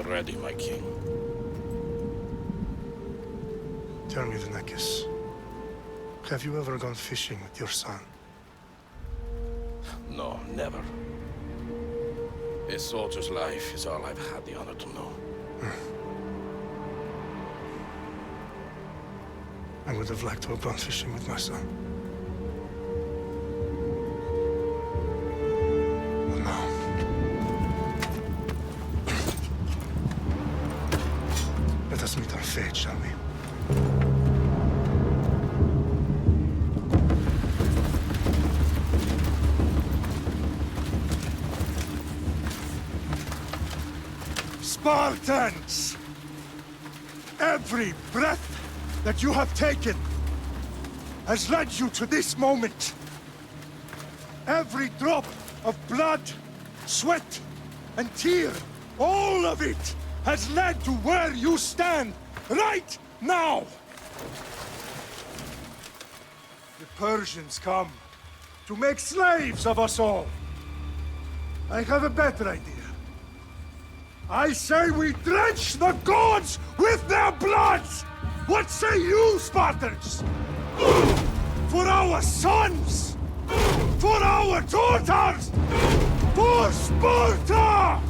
ready, my king. Tell me, the Nekis. Have you ever gone fishing with your son? No, never. A soldier's life is all I've had the honor to know. I would have liked to have gone fishing with my son. But no. Let us meet our fate, shall we? Spartans! Every breath that you have taken has led you to this moment. Every drop of blood, sweat, and tear, all of it has led to where you stand right now. The Persians come to make slaves of us all. I have a better idea. I say we drench the gods with their bloods! What say you, Spartans? For our sons! For our daughters! For Sparta!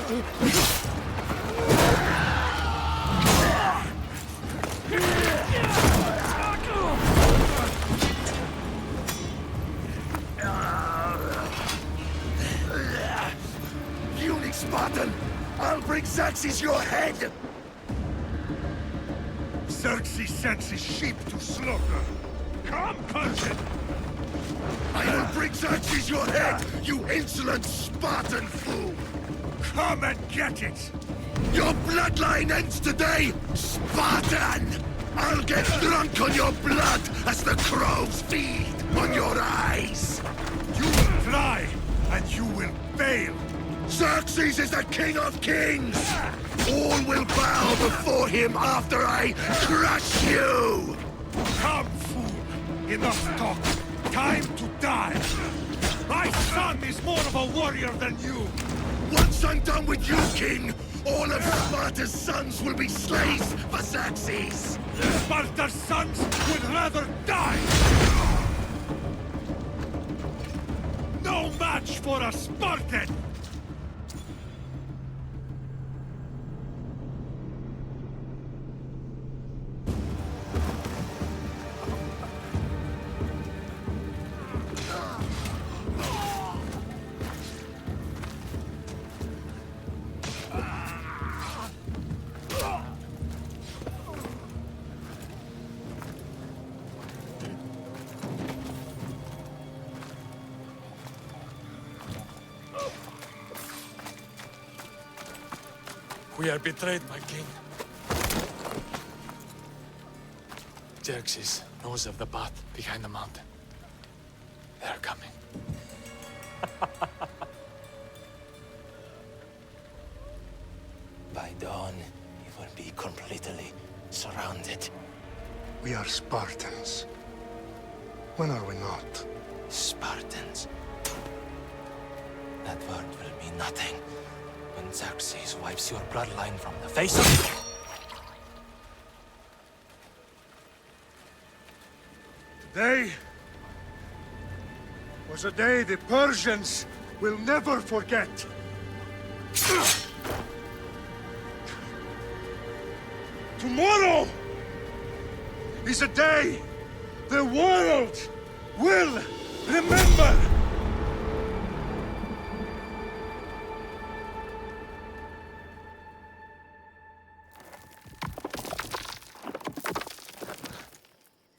Puny Spartan! I'll bring Xerxes your head! Xerxes sends his sheep to slaughter. Come, Persian! I will bring Xerxes your head, you insolent Spartan fool! Come and get it! Your bloodline ends today, Spartan! I'll get drunk on your blood as the crows feed on your eyes! You will try, and you will fail! Xerxes is the king of kings! All will bow before him after I crush you! Come, fool! Enough talk! Time to die! My son is more of a warrior than you! Once I'm done with you, king, all of Sparta's sons will be slaves for Xerxes! Sparta's sons would rather die! No match for a Spartan! We are betrayed, my king. Xerxes knows of the path behind the mountain. They are coming. By dawn, you will be completely surrounded. We are Spartans. When are we not? Spartans. That word will mean nothing when Xerxes wipes your bloodline from the face of... Today was a day the Persians will never forget. Tomorrow is a day the world will remember.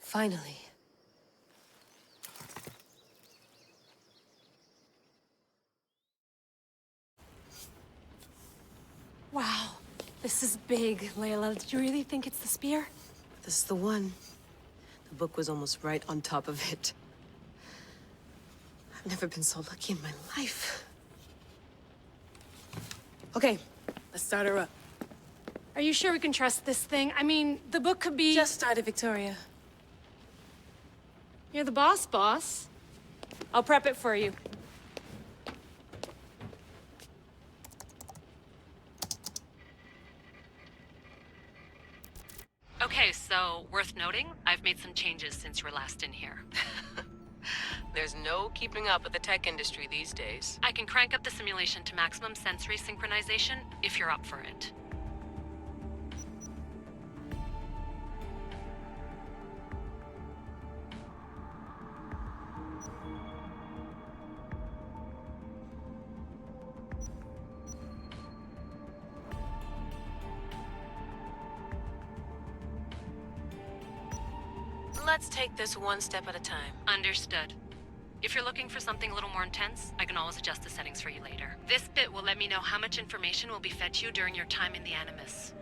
Finally. Wow, this is big, Layla. Did you really think it's the spear? This is the one. The book was almost right on top of it. I've never been so lucky in my life. Okay, let's start her up. Are you sure we can trust this thing? I mean, the book could be... Just started, Victoria. You're the boss. I'll prep it for you. Okay, so worth noting, I've made some changes since you were last in here. There's no keeping up with the tech industry these days. I can crank up the simulation to maximum sensory synchronization if you're up for it. Let's take this one step at a time. Understood. If you're looking for something a little more intense, I can always adjust the settings for you later. This bit will let me know how much information will be fed to you during your time in the Animus.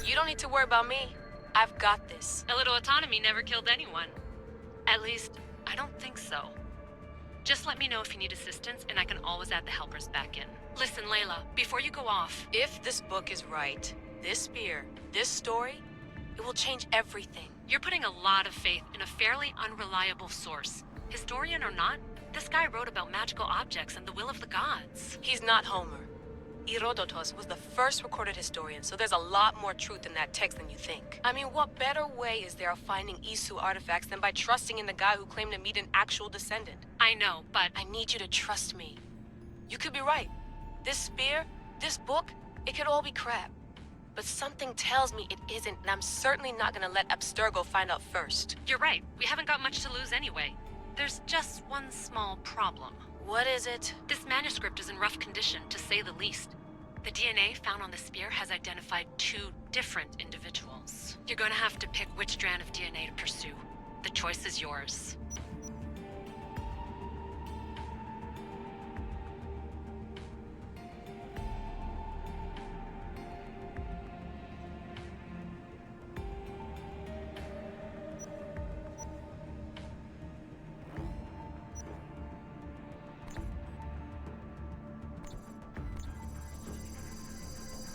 You don't need to worry about me. I've got this. A little autonomy never killed anyone. At least, I don't think so. Just let me know if you need assistance, and I can always add the helpers back in. Listen, Layla, before you go off... If this book is right, this spear, this story, it will change everything. You're putting a lot of faith in a fairly unreliable source. Historian or not, this guy wrote about magical objects and the will of the gods. He's not Homer. Herodotus was the first recorded historian, so there's a lot more truth in that text than you think. I mean, what better way is there of finding Isu artifacts than by trusting in the guy who claimed to meet an actual descendant? I know, but... I need you to trust me. You could be right. This spear, this book, it could all be crap. But something tells me it isn't, and I'm certainly not gonna let Abstergo find out first. You're right. We haven't got much to lose anyway. There's just one small problem. What is it? This manuscript is in rough condition, to say the least. The DNA found on the spear has identified 2 different individuals. You're gonna have to pick which strand of DNA to pursue. The choice is yours.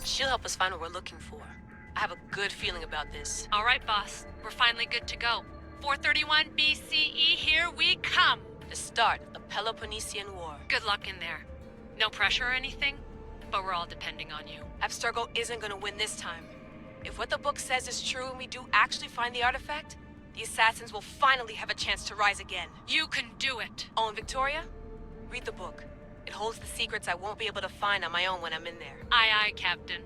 She'll help us find what we're looking for. I have a good feeling about this. All right, boss. We're finally good to go. 431 BCE, here we come! The start of the Peloponnesian War. Good luck in there. No pressure or anything, but we're all depending on you. Abstergo isn't gonna win this time. If what the book says is true and we do actually find the artifact, the assassins will finally have a chance to rise again. You can do it! Oh, and Victoria? Read the book. It holds the secrets I won't be able to find on my own when I'm in there. Aye, aye, Captain.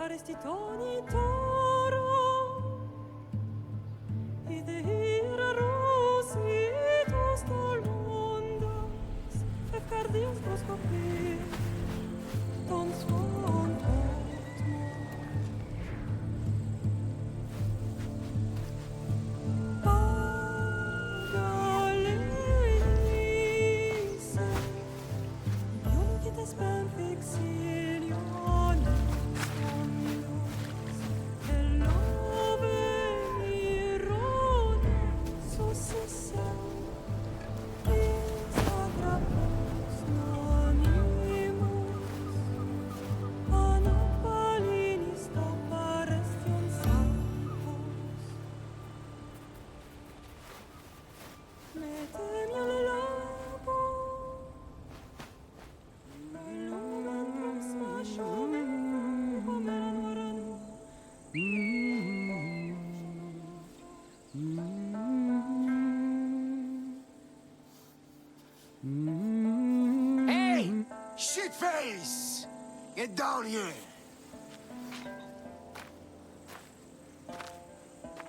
Arestitoni toro, idehira rositos dolmondas, efcardios proscopir, ton suon potmo. Pagalenise, ionites ben fixilionis. Hey! Shitface! Get down here!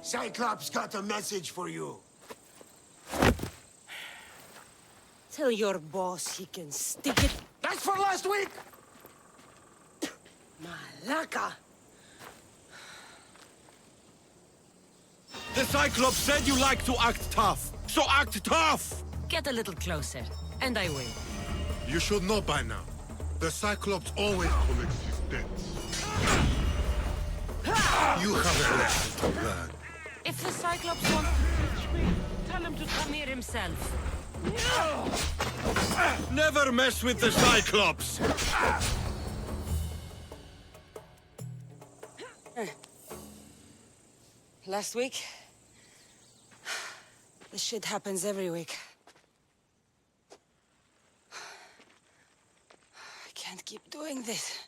Cyclops got a message for you. Tell your boss he can stick it. That's for last week! Malaka! The Cyclops said you like to act tough, so act tough! Get a little closer, and I will. You should know by now. The Cyclops always collects his debts. You have a lesson to learn. If the Cyclops wants to teach me, tell him to come here himself. Never mess with the Cyclops! Last week? This shit happens every week. I can't keep doing this.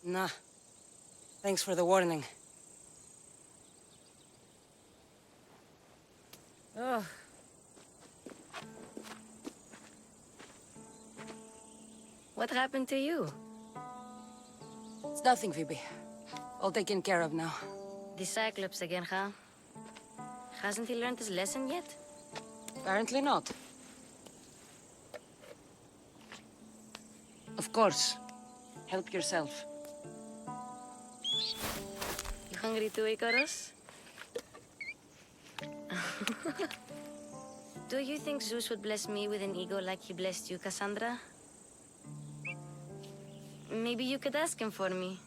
Nah. Thanks for the warning. Oh. What happened to you? It's nothing, Phoebe. All taken care of now. The Cyclops again, huh? Hasn't he learned his lesson yet? Apparently not. Of course. Help yourself. You hungry too, Icarus? Do you think Zeus would bless me with an ego like he blessed you, Cassandra? Maybe you could ask him for me.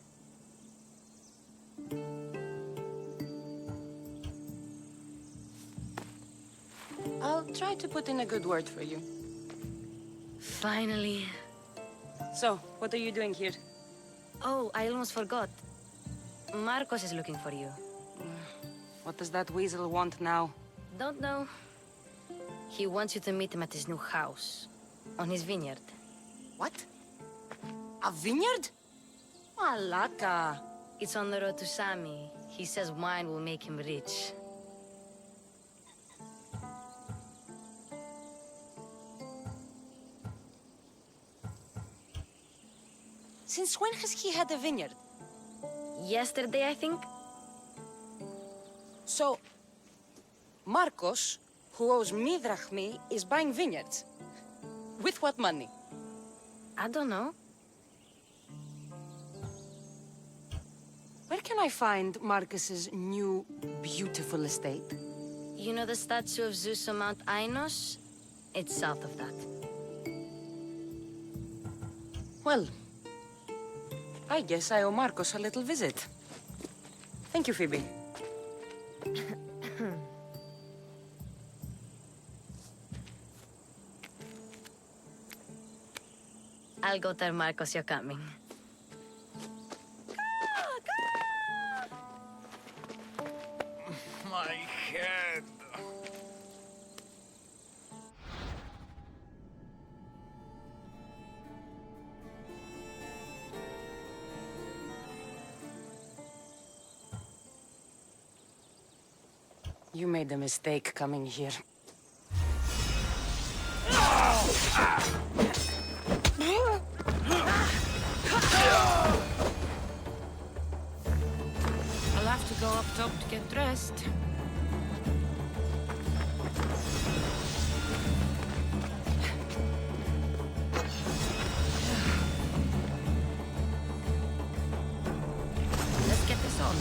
I'll try to put in a good word for you. Finally. So, what are you doing here? Oh, I almost forgot. Marcos is looking for you. What does that weasel want now? Don't know. He wants you to meet him at his new house. On his vineyard. What? A vineyard? Malaka. It's on the road to Sami. He says wine will make him rich. Since when has he had a vineyard? Yesterday, I think? So, Marcos, who owes me drachmi, is buying vineyards. With what money? I don't know. Where can I find Marcus's new, beautiful estate? You know the statue of Zeus on Mount Ainos? It's south of that. Well, I guess I owe Marcos a little visit. Thank you, Phoebe. I'll go tell Marcos you're coming. My head. You made a mistake coming here. I'll have to go up top to get dressed. Let's get this on.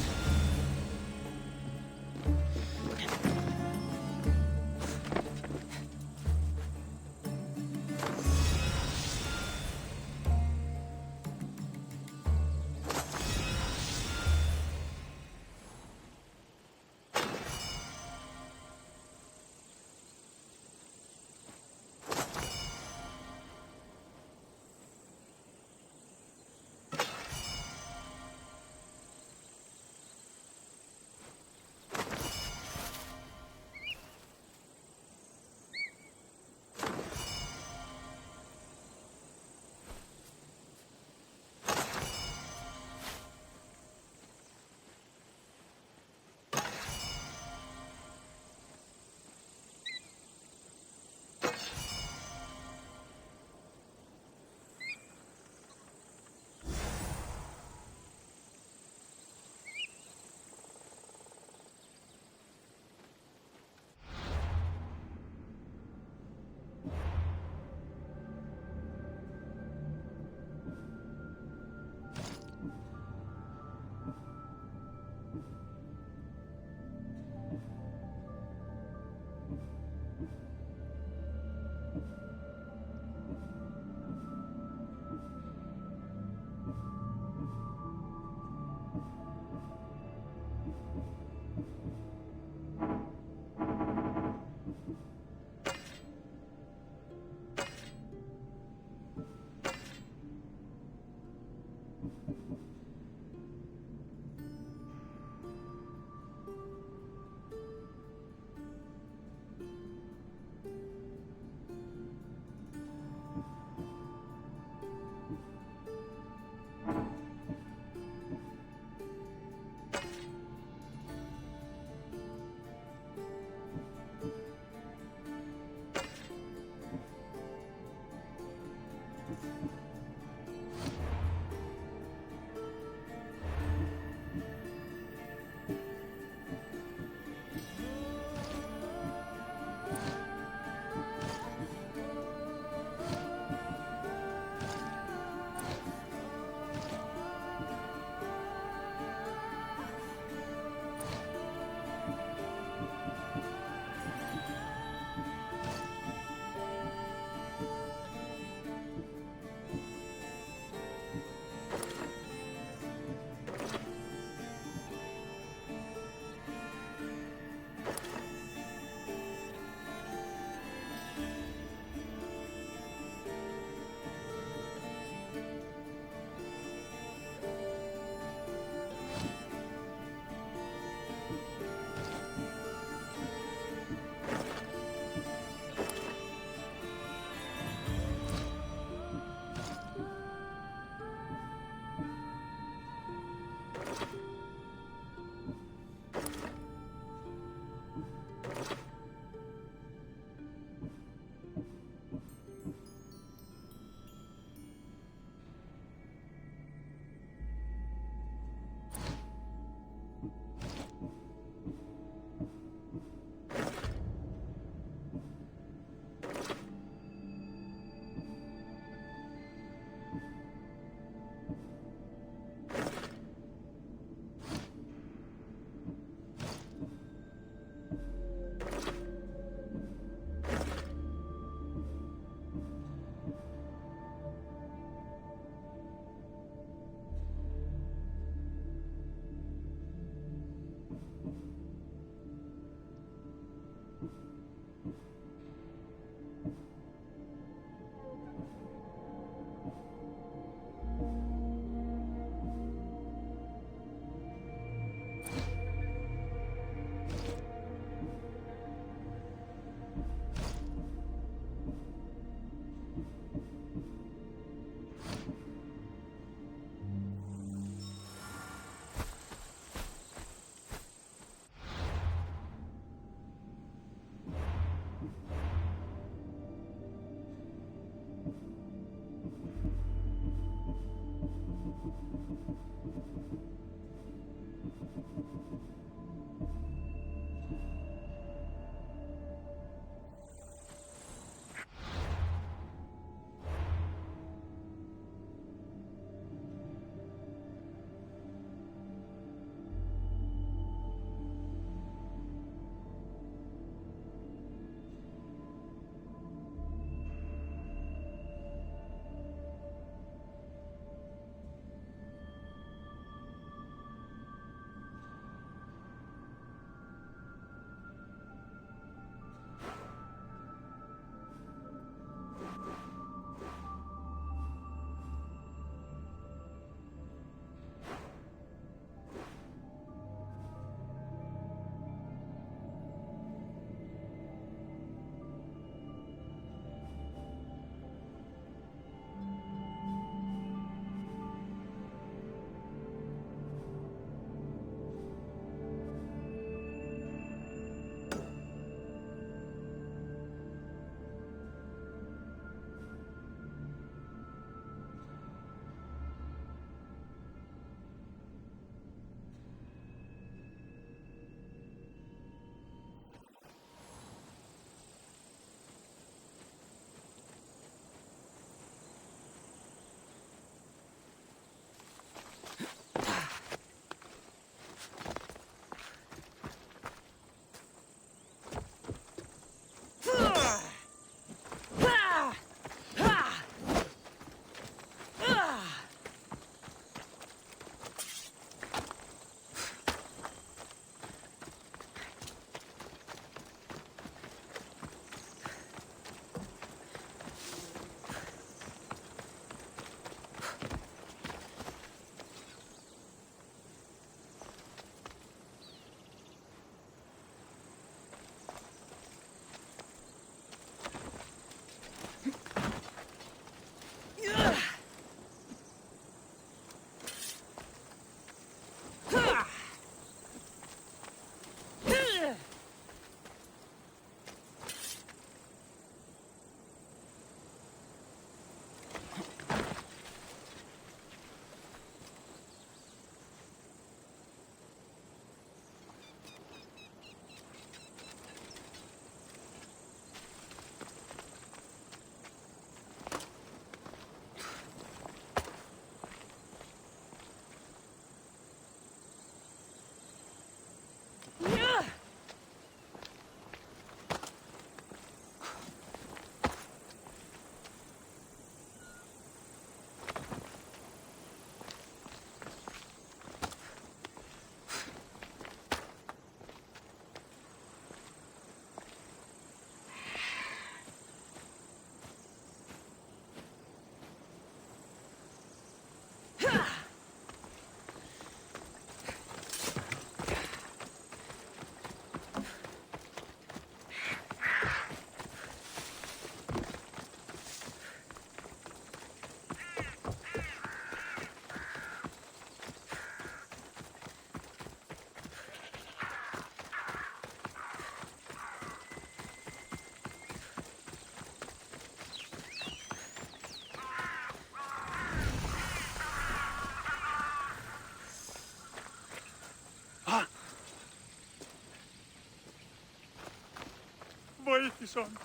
Άτισον,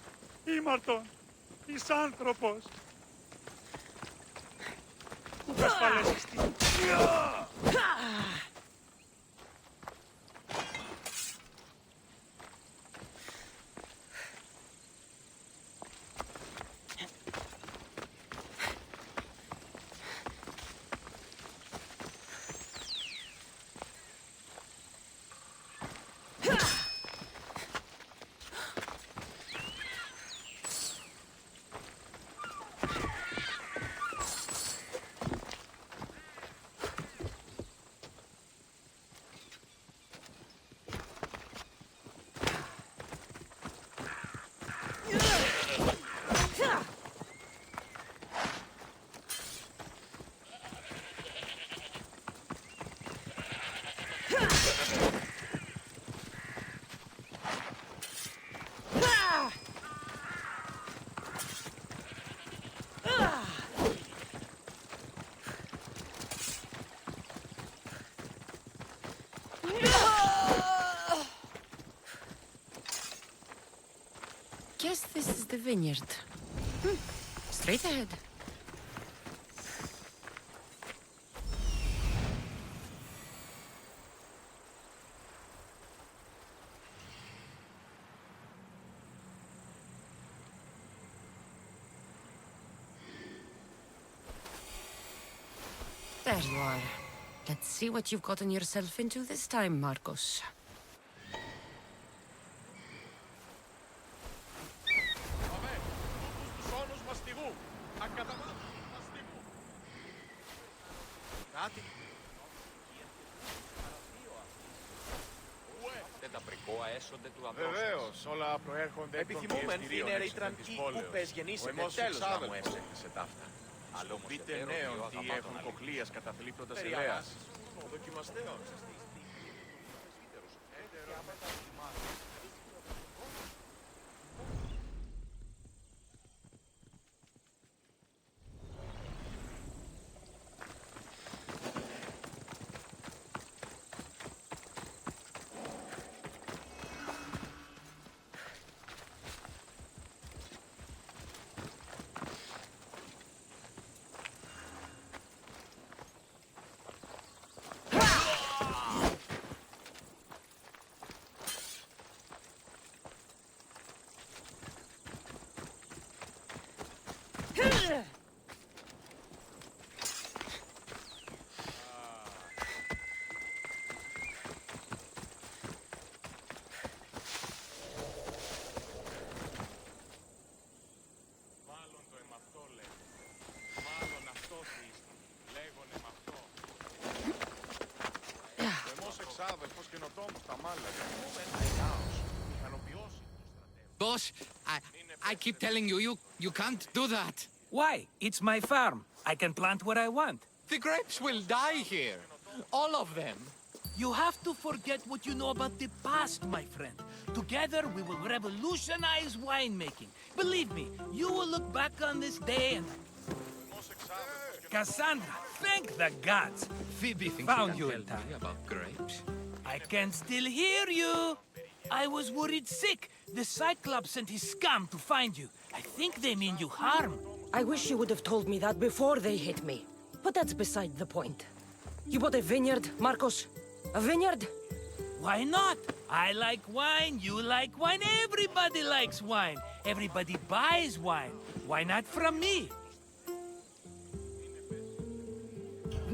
ήμαρτον, εις άνθρωπος. Που θα σπαλέσεις τι. Guess this is the vineyard. Straight ahead. There you are. Let's see what you've gotten yourself into this time, Marcos. Βεβαίως, όλα προέρχονται εκ των πιεστηρίων εξωτερικής της πόλεως. Ο εμός εξάδελφος έκτισε ταύτα. Στο πείτε νέον τι έχουν κοκλίας καταθλίπτοντας ελέας. Ο δοκιμαστέων. Boss, I keep telling you, you can't do that. Why? It's my farm. I can plant what I want. The grapes will die here. All of them. You have to forget what you know about the past, my friend. Together, we will revolutionize winemaking. Believe me, you will look back on this day and... Cassandra, thank the gods. Phoebe found you in time. About grapes? I can still hear you. I was worried sick. The Cyclops sent his scum to find you. I think they mean you harm. I wish you would have told me that before they hit me. But that's beside the point. You bought a vineyard, Marcos? A vineyard? Why not? I like wine, you like wine, everybody likes wine. Everybody buys wine. Why not from me?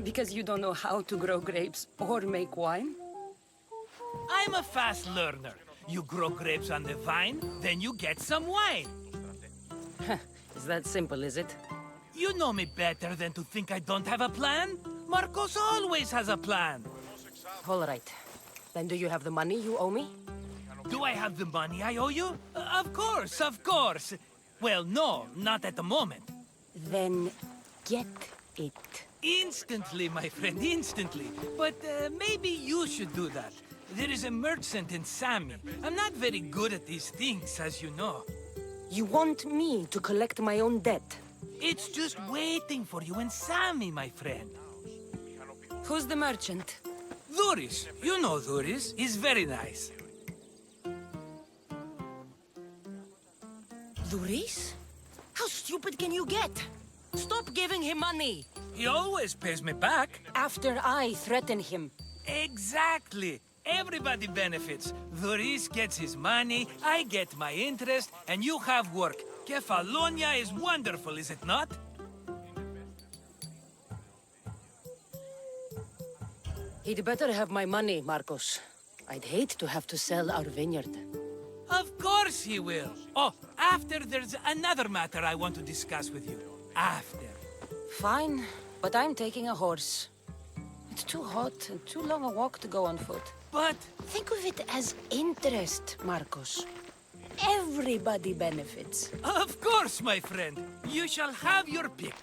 Because you don't know how to grow grapes or make wine? I'm a fast learner. You grow grapes on the vine, then you get some wine. Is that simple, is it? You know me better than to think I don't have a plan. Marcos always has a plan. All right. Then do you have the money you owe me? Do I have the money I owe you? Of course, of course. Well, no, not at the moment. Then get it. Instantly, my friend, instantly. But maybe you should do that. There is a merchant in Sami. I'm not very good at these things, as you know. You want me to collect my own debt? It's just waiting for you in Sami, my friend. Who's the merchant? Duris. You know Duris. He's very nice. Luis? How stupid can you get? Stop giving him money! He always pays me back. After I threaten him. Exactly. Everybody benefits. Luis gets his money, I get my interest, and you have work. Kefalonia is wonderful, is it not? He'd better have my money, Marcos. I'd hate to have to sell our vineyard. Of course he will. Oh, after there's another matter I want to discuss with you. After. Fine, but I'm taking a horse. It's too hot and too long a walk to go on foot. But... think of it as interest, Marcos. Everybody benefits. Of course, my friend. You shall have your pick.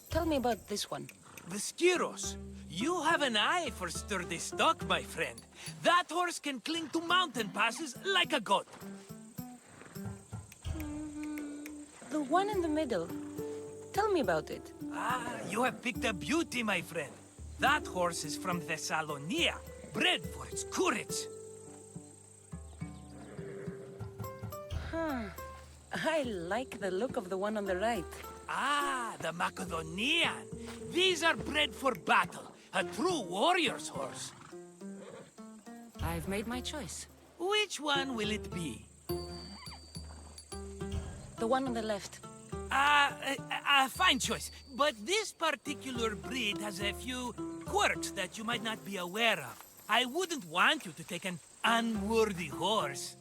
Tell me about this one. The Skiros. You have an eye for sturdy stock, my friend. That horse can cling to mountain passes like a goat. The one in the middle. Tell me about it. Ah, you have picked a beauty, my friend. That horse is from Thessalonia, bred for its courage. Huh. I like the look of the one on the right. Ah, the Macedonian. These are bred for battle. A true warrior's horse. I've made my choice. Which one will it be? The one on the left. Fine choice. But this particular breed has a few quirks that you might not be aware of. I wouldn't want you to take an unworthy horse.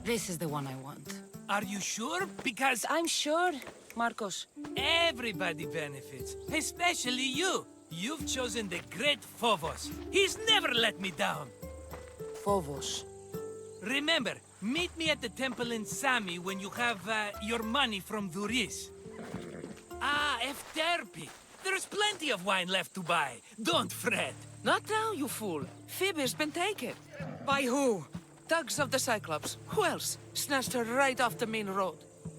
This is the one I want. Are you sure? Because... I'm sure, Marcos. Everybody benefits, especially you. You've chosen the great Phobos. He's never let me down. Phobos. Remember, meet me at the temple in Sami when you have your money from Duris. Ah, Efterpi. There's plenty of wine left to buy. Don't fret. Not now, you fool. Phoebe's been taken. By who? Thugs of the Cyclops. Who else? Snatched her right off the main road.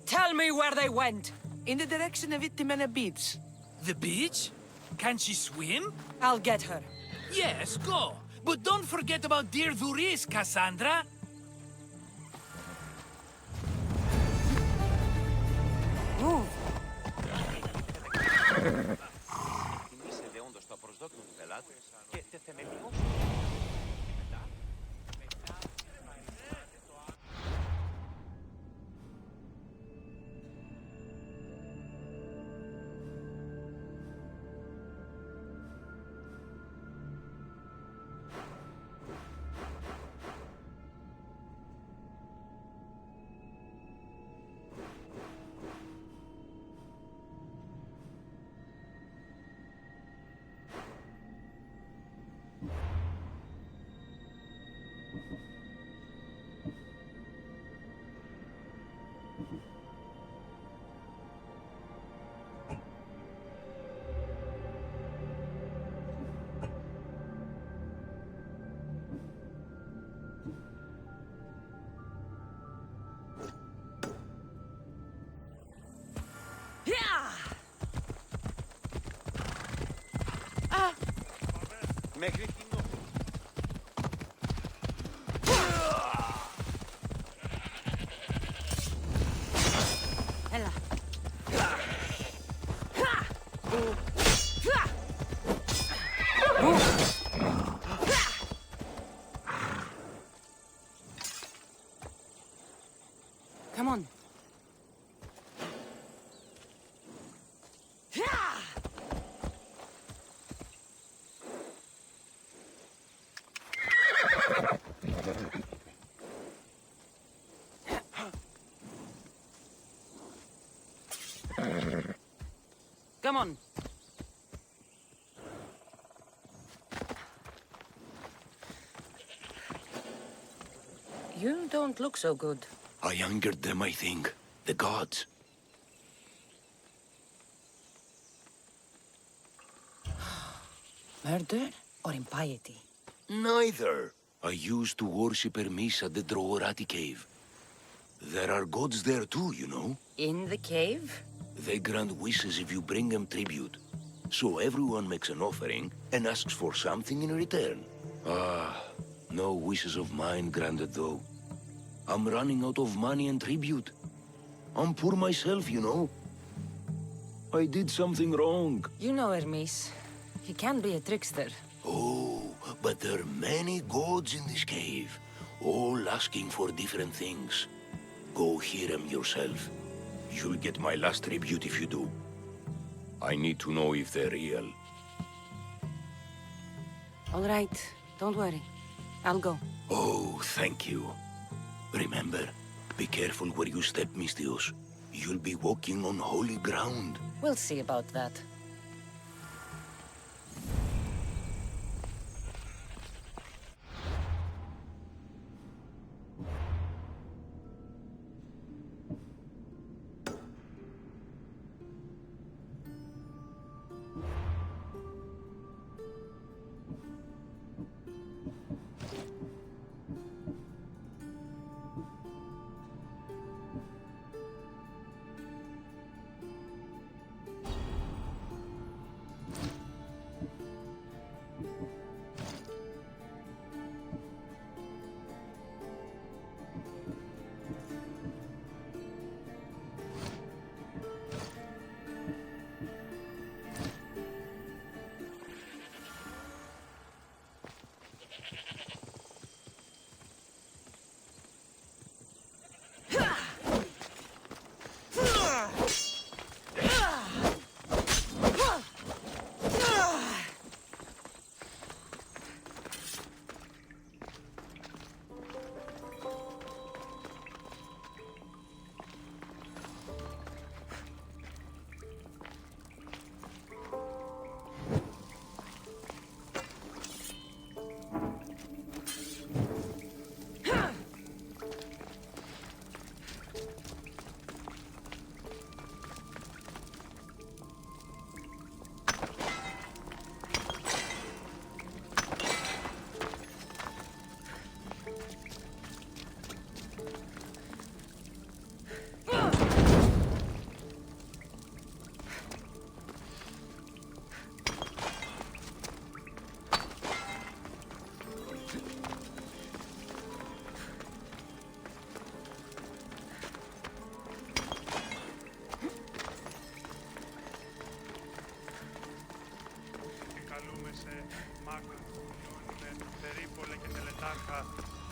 Tell me where they went. In the direction of Itimena Beach. The beach? Can she swim? I'll get her. Yes, go. But don't forget about dear Duris, Cassandra. Move. Μέχρι κοινό. Έλα. Come on. Come on. You don't look so good. I angered them, I think. The gods. Murder or impiety? Neither. I used to worship Hermes at the Droorati cave. There are gods there too, you know. In the cave? They grant wishes if you bring them tribute. So everyone makes an offering and asks for something in return. Ah, no wishes of mine granted though. I'm running out of money and tribute. I'm poor myself, you know. I did something wrong. You know Hermes. He can be a trickster. Oh, but there are many gods in this cave, all asking for different things. Go hear them yourself. You'll get my last tribute if you do. I need to know if they're real. All right, don't worry. I'll go. Oh, thank you. Remember, be careful where you step, Mistios. You'll be walking on holy ground. We'll see about that.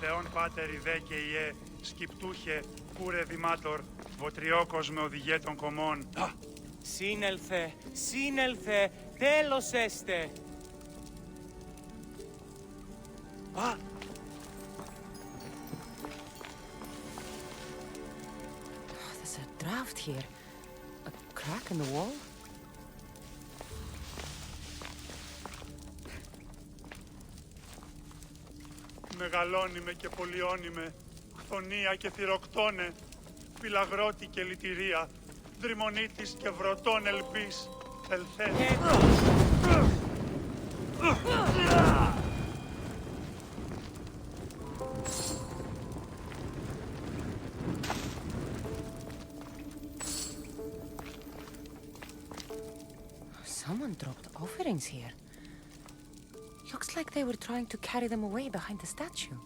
Θεόν πάτερ ιδέ και ιέ, σκυπτούχε, κούρε δημάτορ, βοτριόκος με οδηγέ των κομμών. Σύνελθε, σύνελθε, τέλος έστε. Α! There's a draft here. A crack in the wall? Μεγαλώνυμε και πολιώνυμε, χθονία και θυροκτώνε, πυλαγρώτη και λυτηρία, δρυμονίτης και βρωτών ελπίς, ελθέ. Someone dropped offerings here. Looks like they were trying to carry them away behind the statue.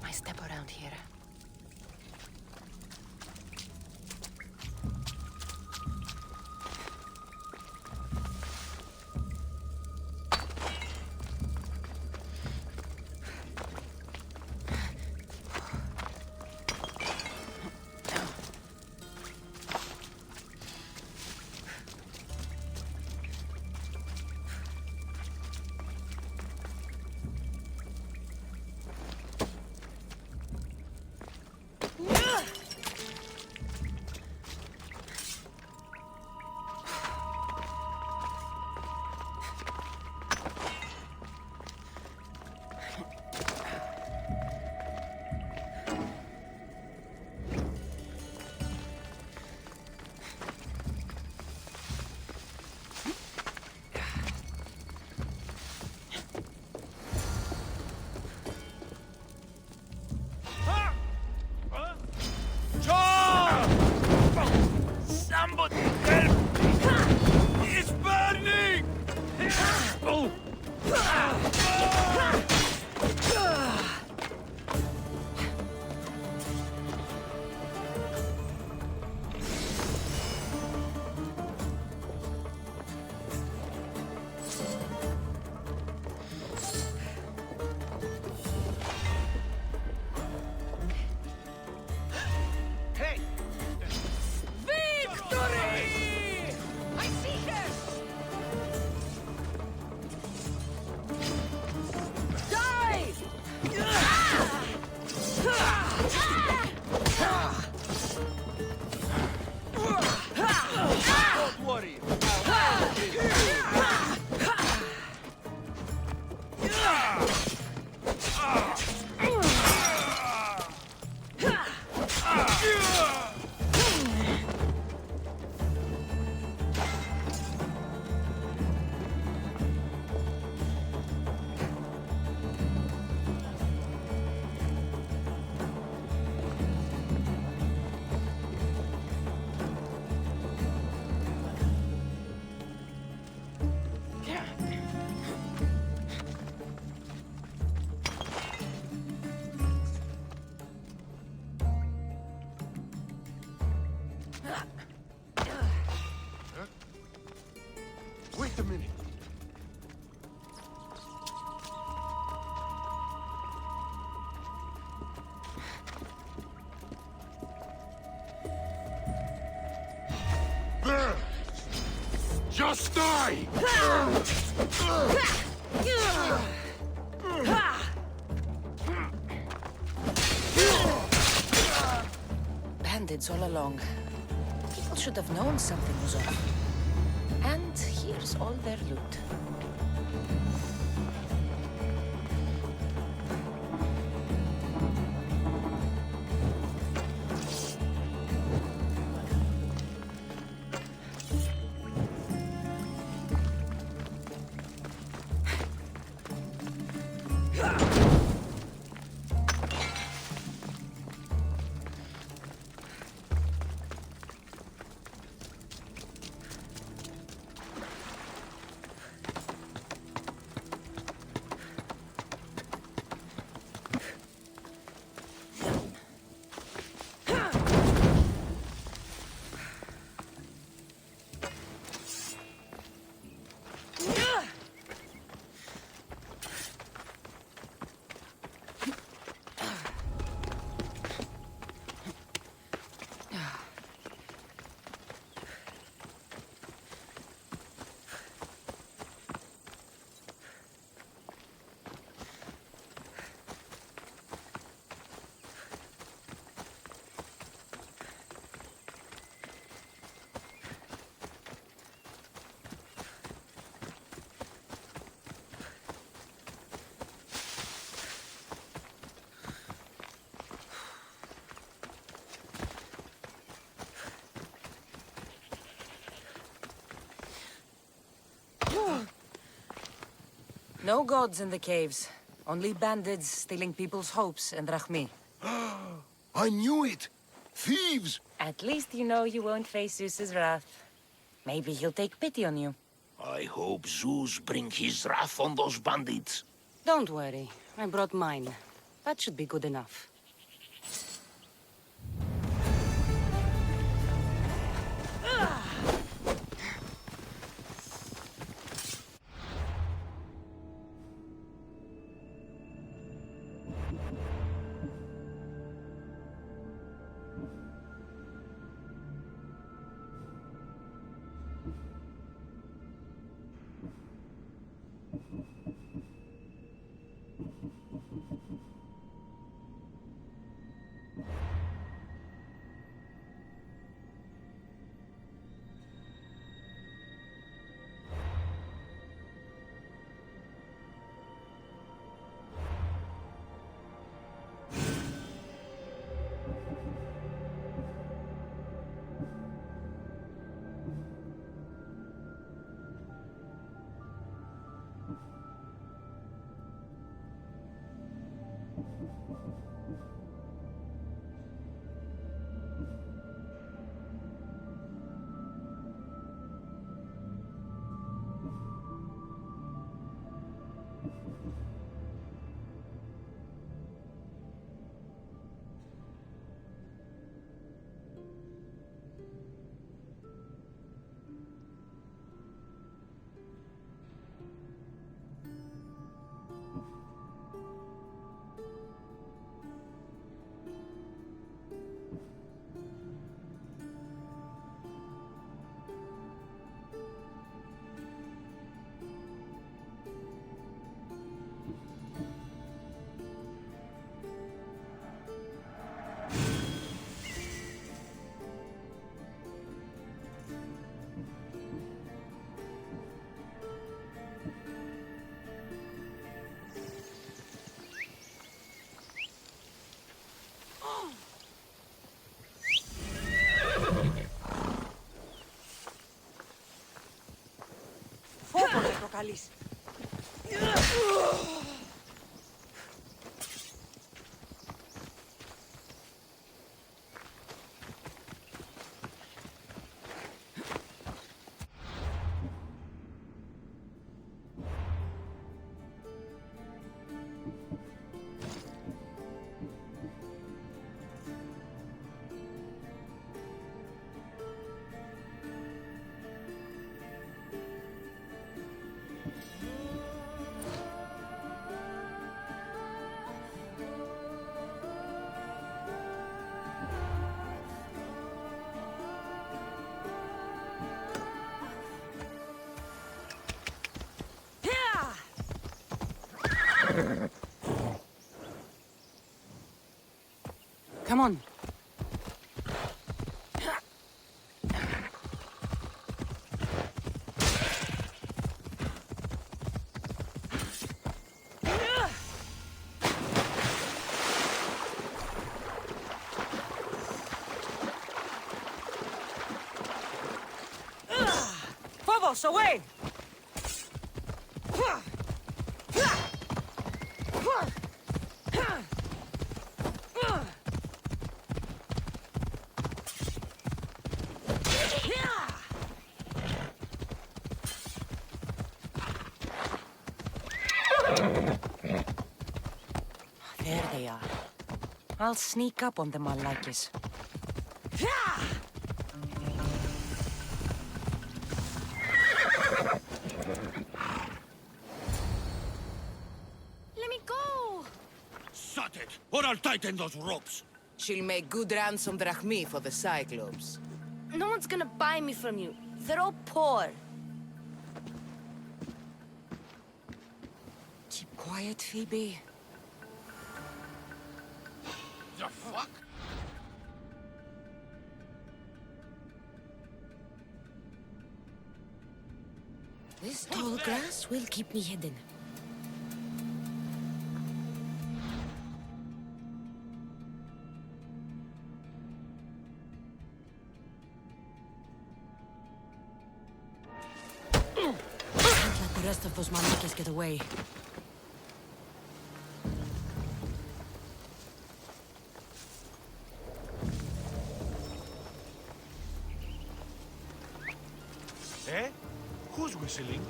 My step around here. Wait a minute. There! Just die! Bandits all along. People should have known something was off. And here's all their loot. No gods in the caves. Only bandits stealing people's hopes and drachmi. I knew it! Thieves! At least you know you won't face Zeus's wrath. Maybe he'll take pity on you. I hope Zeus bring his wrath on those bandits. Don't worry. I brought mine. That should be good enough. Φόβο με προκαλείς. Come on. Phobos, away! There they are. I'll sneak up on them, Malakis. Let me go! Shut it, or I'll tighten those ropes. She'll make good ransom drachmi for the Cyclops. No one's gonna buy me from you. They're all poor. Keep quiet, Phoebe. The fuck? This tall grass will keep me hidden. Can't let the rest of those Malakis get away. Eh? Who's whistling?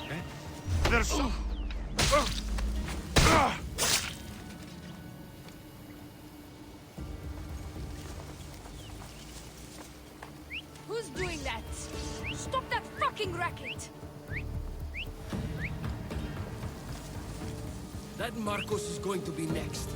Eh? There's some... Who's doing that? Stop that fucking racket! That Marcos is going to be next.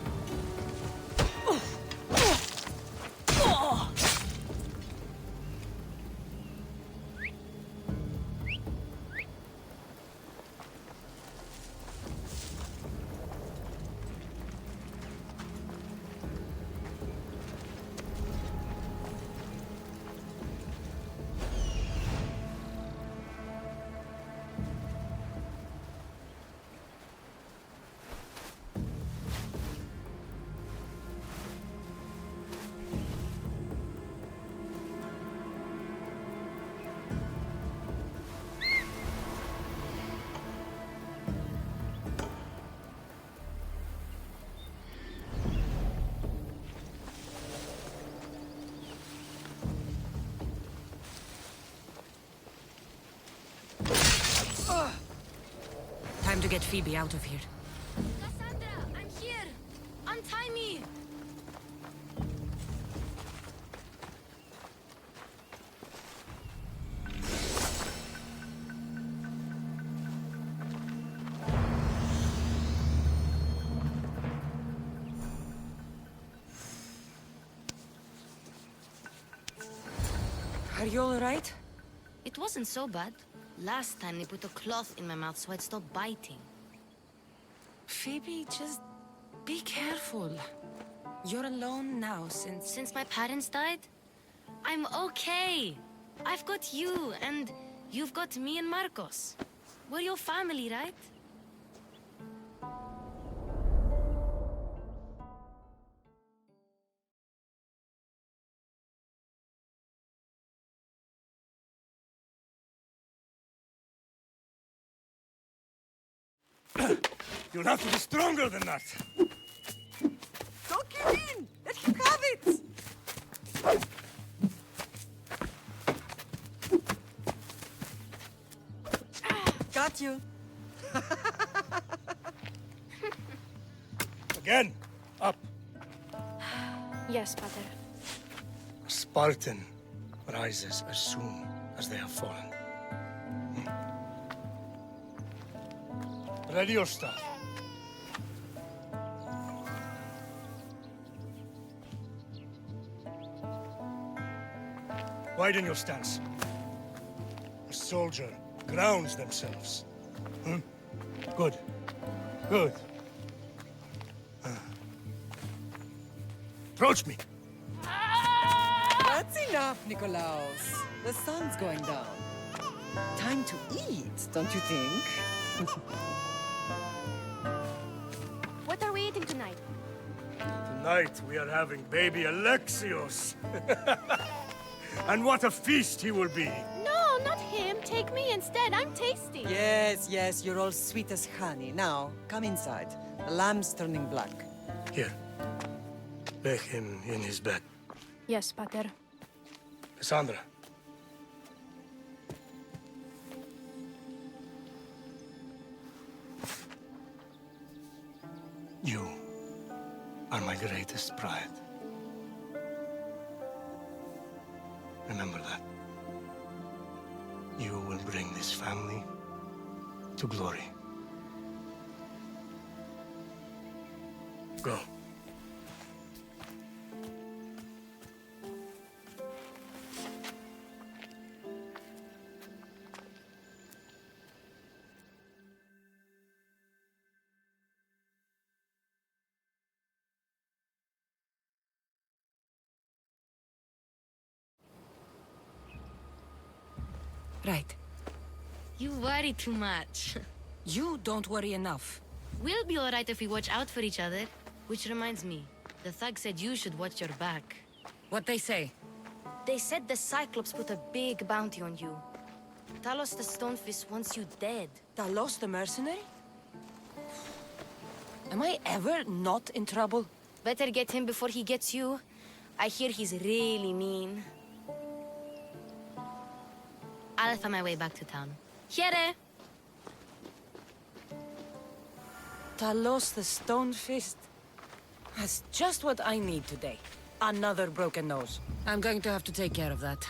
Time to get Phoebe out of here. Cassandra, I'm here! Untie me! Are you all right? It wasn't so bad. Last time they put a cloth in my mouth so I'd stop biting. Phoebe, just be careful. You're alone now since... Since my parents died? I'm okay. I've got you, and you've got me and Marcos. We're your family, right? You'll have to be stronger than that. Don't give in! Let him have it! Got you. Again, up. Yes, Pater. A Spartan rises as soon as they have fallen. Ready your staff. Widen your stance. A soldier grounds themselves. Good. Good. Approach me. That's enough, Nikolaos. The sun's going down. Time to eat, don't you think? What are we eating tonight? Tonight we are having baby Alexios. And what a feast he will be. No, not him. Take me instead. I'm tasty. Yes, yes, you're all sweet as honey. Now, come inside. The lamb's turning black. Here. Lay him in his bed. Yes, Pater. Cassandra. You are my greatest pride. Remember that. You will bring this family to glory. Go. Right. You worry too much. You don't worry enough. We'll be alright if we watch out for each other. Which reminds me, the thug said you should watch your back. What they say? They said the Cyclops put a big bounty on you. Talos the Stonefist wants you dead. Talos the mercenary? Am I ever not in trouble? Better get him before he gets you. I hear he's really mean. I'll find my way back to town. Here! Talos the Stonefist? That's just what I need today. Another broken nose. I'm going to have to take care of that.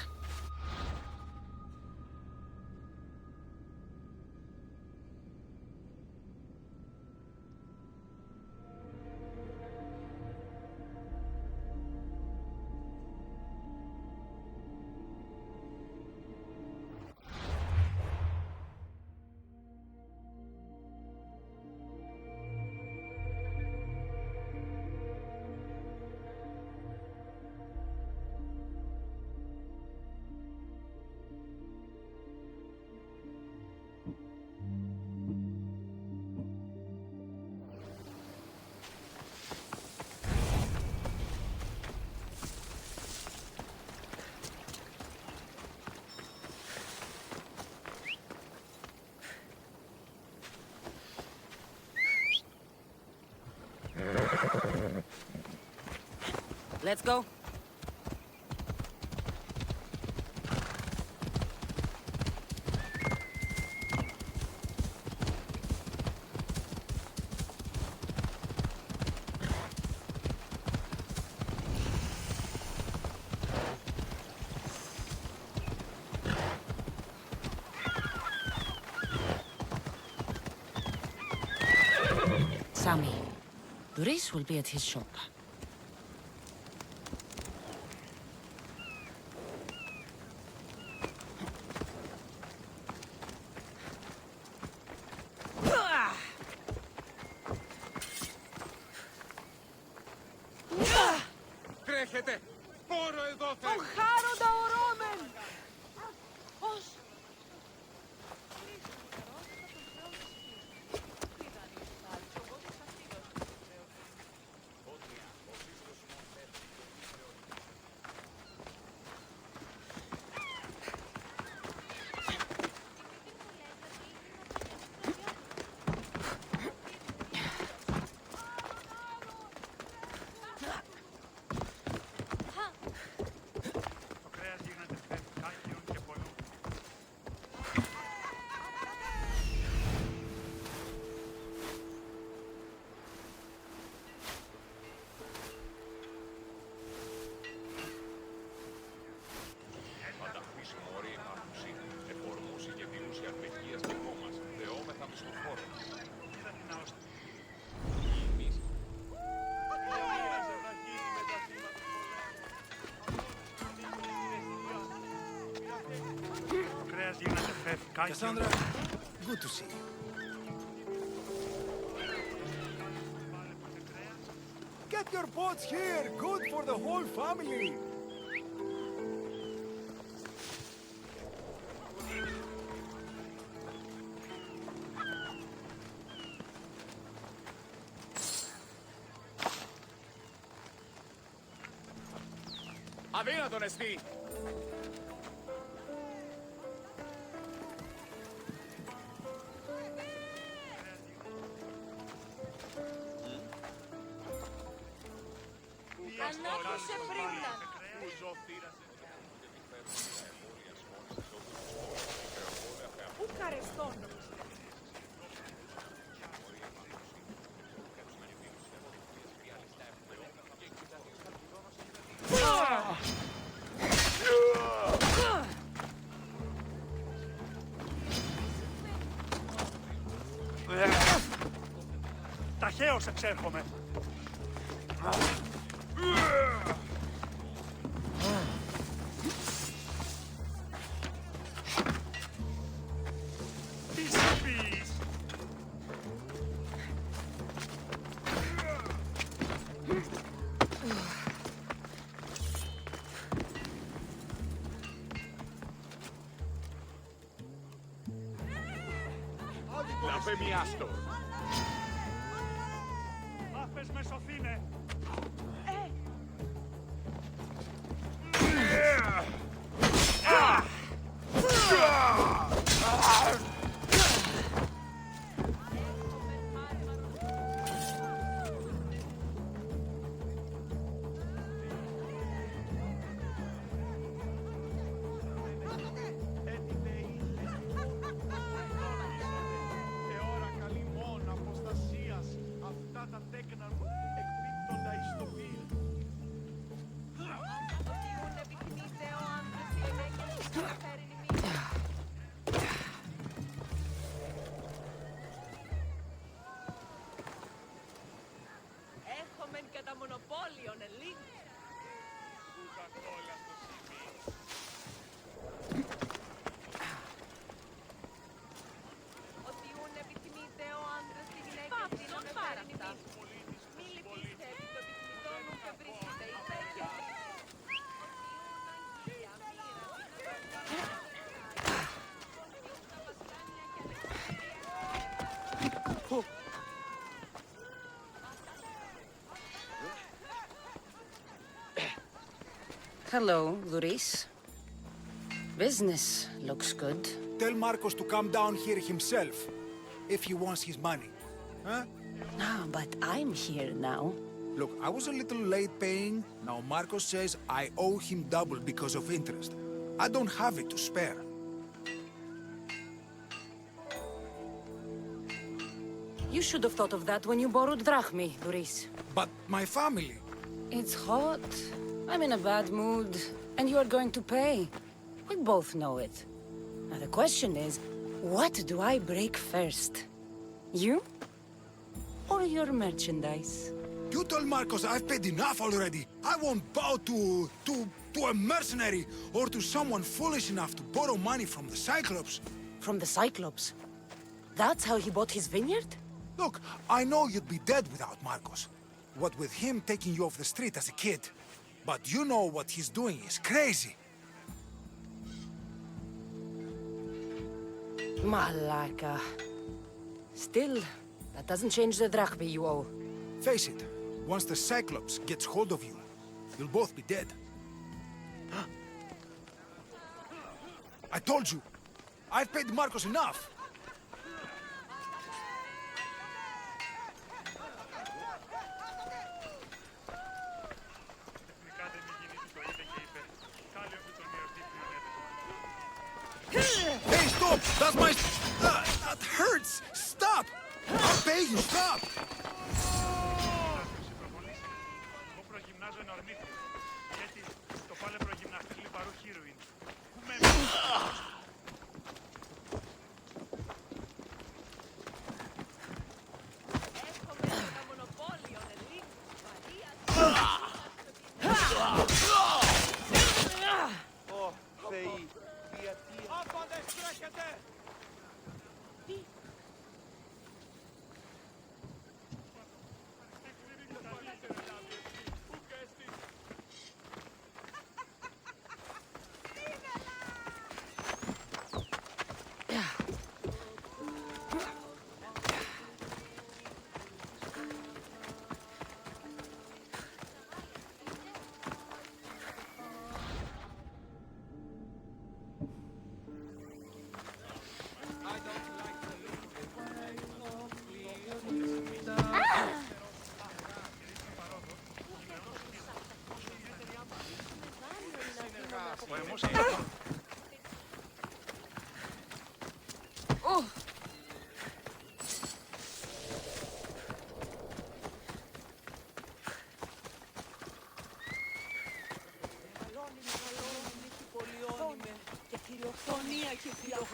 Let's go. Sammy, Duris will be at his shop. Τρέχετε! Πόρο εδώ Ο χάροντα ορώμεν! Ως... Cassandra, good to see you. Get your boats here! Good for the whole family! Αδύνατον εστί! Ανάπτυξε πρίνα. Πού καρεστών. Ταχαίως εξέρχομαι. Τι σπείς! Να πεμιάστο! Άφες με σωθήνε! Έχομεν κατά μονοπόλιον ελίγ. Ότι ούν επιθυμείτε ο άντρας τη γυναίκα δίνον εφέρει νημί. Μη λυπήστε επί το επιθυμητόν ούν και βρίσκεται υπέρ και ότι ούν αγγεία Hello, Luis. Business looks good. Tell Marcos to come down here himself, if he wants his money. Huh? No, but I'm here now. Look, I was a little late paying. Now Marcos says I owe him double because of interest. I don't have it to spare. You should have thought of that when you borrowed drachmi, Luis. But my family... It's hot. I'm in a bad mood, and you are going to pay. We both know it. Now the question is, what do I break first? You? Or your merchandise? You told Marcos I've paid enough already. I won't bow to a mercenary or to someone foolish enough to borrow money from the Cyclops. From the Cyclops? That's how he bought his vineyard? Look, I know you'd be dead without Marcos. What with him taking you off the street as a kid. But you know what he's doing is crazy. Malaka. Still, that doesn't change the drachmi you owe. Face it, once the Cyclops gets hold of you, you'll both be dead. I told you, I've paid Marcos enough. Hey, stop! That's my... that hurts! Stop! I'll pay you, stop!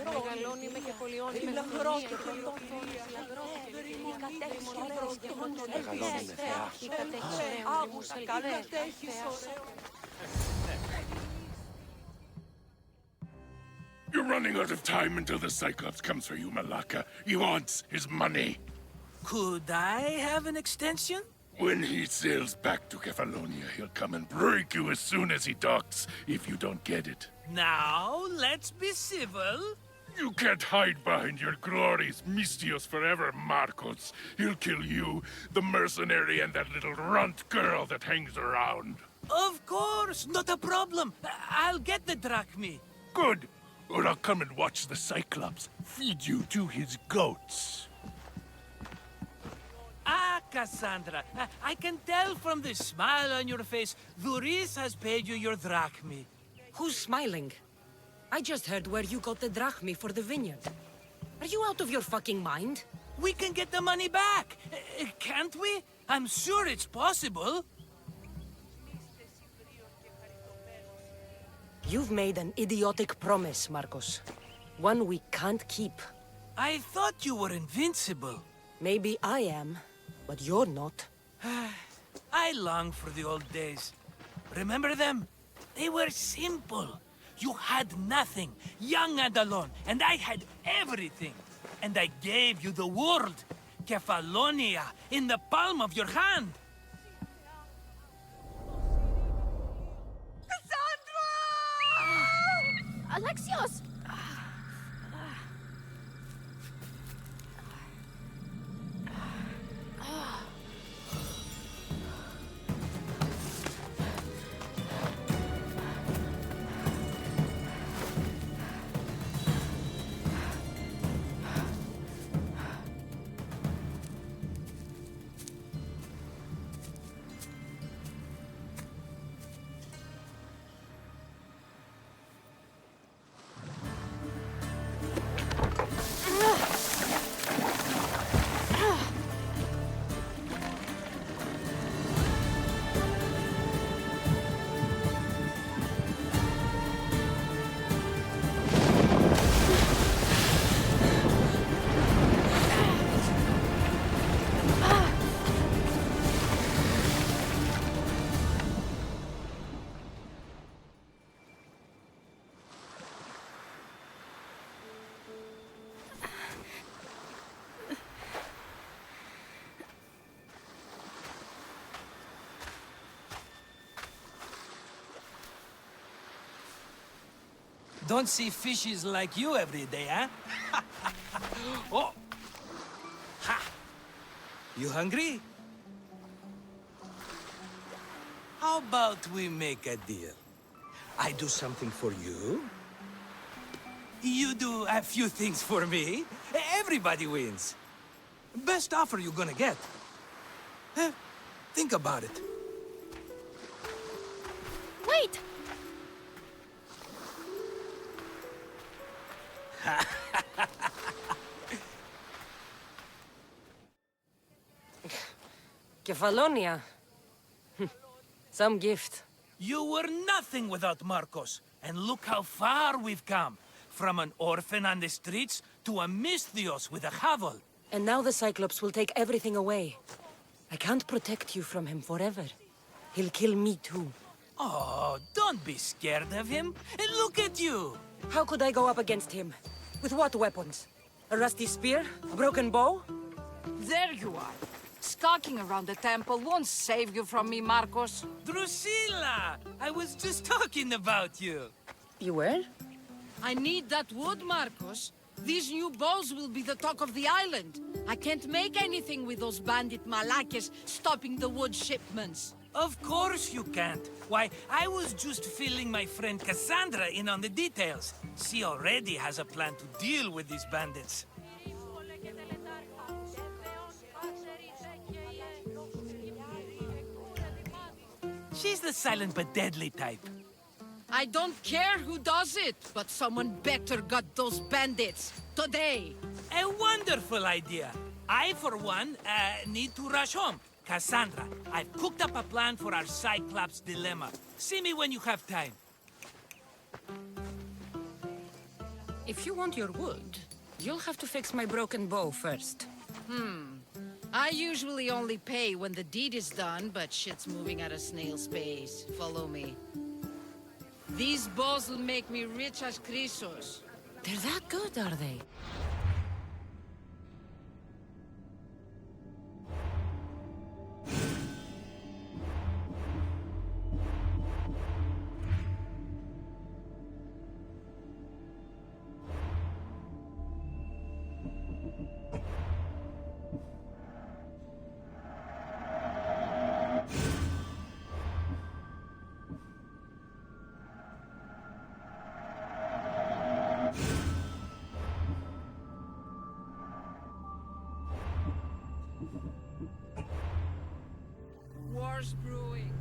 Μεγαλώνει με και πολιώνει με λαχρό και πολυφιλία. Μεγαλώνει με θεά. You're running out of time until the Cyclops comes for you, Malaka. He wants his money. Could I have an extension? When he sails back to Kefalonia, he'll come and break you as soon as he docks, if you don't get it. Now, let's be civil. You can't hide behind your glories, Mistios forever, Marcos. He'll kill you, the mercenary, and that little runt girl that hangs around. Of course, not a problem. I'll get the drachmi. Good. Or I'll come and watch the Cyclops feed you to his goats. Ah, Cassandra, I can tell from the smile on your face, Duris has paid you your drachmi. Who's smiling? I just heard where you got the drachmi for the vineyard. Are you out of your fucking mind? We can get the money back, can't we? I'm sure it's possible. You've made an idiotic promise, Marcos. One we can't keep. I thought you were invincible. Maybe I am, but you're not. I long for the old days. Remember them? They were simple. You had nothing, young and alone, and I had everything. And I gave you the world, Kefalonia, in the palm of your hand. Alexios! Don't see fishes like you every day, huh? Oh! Ha! You hungry? How about we make a deal? I do something for you. You do a few things for me. Everybody wins. Best offer you're gonna get. Think about it. Wait! Kefalonia. Some gift. You were nothing without Marcos. And look how far we've come. From an orphan on the streets to a Misthios with a hovel. And now the Cyclops will take everything away. I can't protect you from him forever. He'll kill me too. Oh, don't be scared of him. And look at you. How could I go up against him? With what weapons? A rusty spear? A broken bow? There you are. Skulking around the temple won't save you from me, Marcos. Drusilla! I was just talking about you. You were? I need that wood, Marcos. These new bows will be the talk of the island. I can't make anything with those bandit malakes stopping the wood shipments. Of course you can't. Why, I was just filling my friend Cassandra in on the details. She already has a plan to deal with these bandits. She's the silent but deadly type. I don't care who does it, but someone better got those bandits. Today. A wonderful idea. I, for one, need to rush home. Cassandra, I've cooked up a plan for our Cyclops dilemma. See me when you have time. If you want your wood, you'll have to fix my broken bow first. I usually only pay when the deed is done, but shit's moving at a snail's pace. Follow me. These bows will make me rich as Chrysos. They're that good, are they? War's brewing.